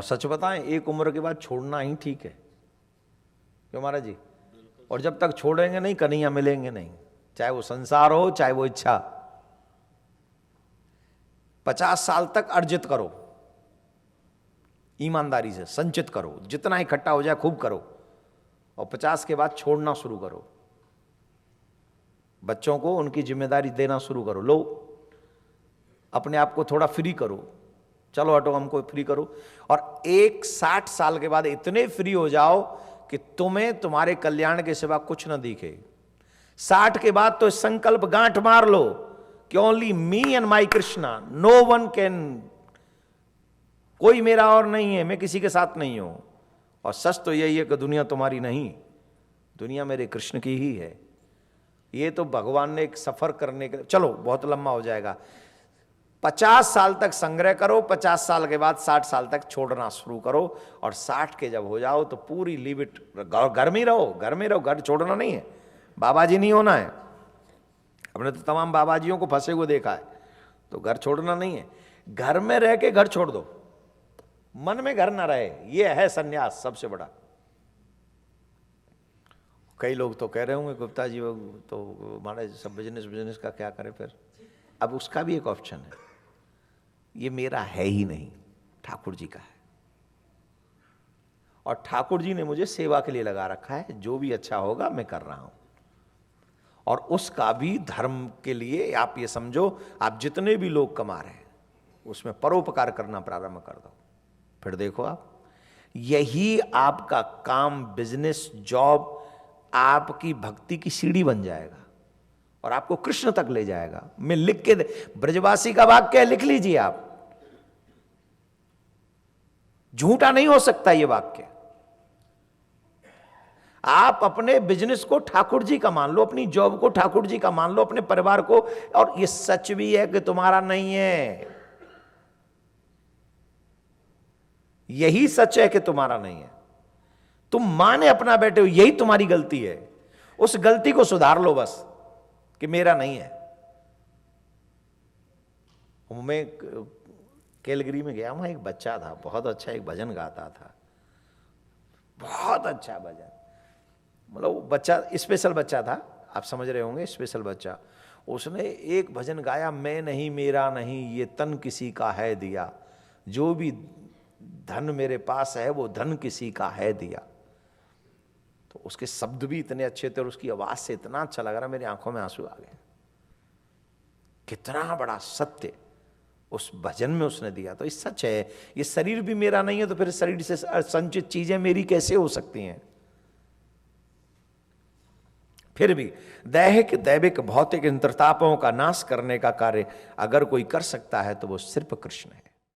और सच बताएं, एक उम्र के बाद छोड़ना ही ठीक है। क्यों महाराज जी? और जब तक छोड़ेंगे नहीं, कन्हैया मिलेंगे नहीं, चाहे वो संसार हो चाहे वो इच्छा। 50 साल तक अर्जित करो, ईमानदारी से संचित करो, जितना इकट्ठा हो जाए खूब करो, और 50 के बाद छोड़ना शुरू करो। बच्चों को उनकी जिम्मेदारी देना शुरू करो। लो, अपने आप को थोड़ा फ्री करो, चलो हटो हमको फ्री करो। और 60 साल के बाद इतने फ्री हो जाओ कि तुम्हें तुम्हारे कल्याण के सिवा कुछ न दिखे। 60 के बाद तो संकल्प गांठ मार लो कि only me and my Krishna, no one can, कोई मेरा और नहीं है, मैं किसी के साथ नहीं हूं। और सच तो यही है कि दुनिया तुम्हारी नहीं, दुनिया मेरे कृष्ण की ही है। ये तो भगवान ने एक सफर करने के, चलो बहुत लंबा हो जाएगा। 50 साल तक संग्रह करो, 50 साल के बाद 60 साल तक छोड़ना शुरू करो, और 60 के जब हो जाओ तो पूरी लीव इट, घर में रहो, घर में रहो, घर छोड़ना नहीं है, बाबा जी नहीं होना है। हमने तो तमाम बाबाजियों को फंसे हुए देखा है, तो घर छोड़ना नहीं है। घर में रह के घर छोड़ दो, मन में घर ना रहे, ये है सन्यास सबसे बड़ा। कई लोग तो कह रहे होंगे गुप्ता जी तो हमारे सब बिजनेस का क्या करें फिर। अब उसका भी एक ऑप्शन है, ये मेरा है ही नहीं, ठाकुर जी का है, और ठाकुर जी ने मुझे सेवा के लिए लगा रखा है, जो भी अच्छा होगा मैं कर रहा हूं। और उसका भी धर्म के लिए आप ये समझो, आप जितने भी लोग कमा रहे हैं उसमें परोपकार करना प्रारंभ कर दो, फिर देखो आप, यही आपका काम, बिजनेस, जॉब आपकी भक्ति की सीढ़ी बन जाएगा और आपको कृष्ण तक ले जाएगा। मैं लिख के ब्रजवासी का वाक्य है, लिख लीजिए आप, झूठा नहीं हो सकता ये वाक्य। आप अपने बिजनेस को ठाकुर जी का मान लो, अपनी जॉब को ठाकुर जी का मान लो, अपने परिवार को, और ये सच भी है कि तुम्हारा नहीं है, यही सच है कि तुम्हारा नहीं है। तुम माने अपना बैठे हो, यही तुम्हारी गलती है। उस गलती को सुधार लो बस, कि मेरा नहीं है। मैं कैलगरी में गया, वहां एक बच्चा था, बहुत अच्छा एक भजन गाता था, बहुत अच्छा भजन, मतलब बच्चा स्पेशल बच्चा था, आप समझ रहे होंगे, स्पेशल बच्चा। उसने एक भजन गाया, मैं नहीं मेरा नहीं ये तन किसी का है दिया, जो भी धन मेरे पास है वो धन किसी का है दिया। तो उसके शब्द भी इतने अच्छे थे और उसकी आवाज से इतना अच्छा लग रहा, मेरी आंखों में आंसू आ गए। कितना बड़ा सत्य उस भजन में उसने दिया। तो ये सच है, ये शरीर भी मेरा नहीं है, तो फिर शरीर से संचित चीजें मेरी कैसे हो सकती हैं। फिर भी दैहिक, दैविक, भौतिक इंद्रतापों का नाश करने का कार्य अगर कोई कर सकता है तो वो सिर्फ कृष्ण है।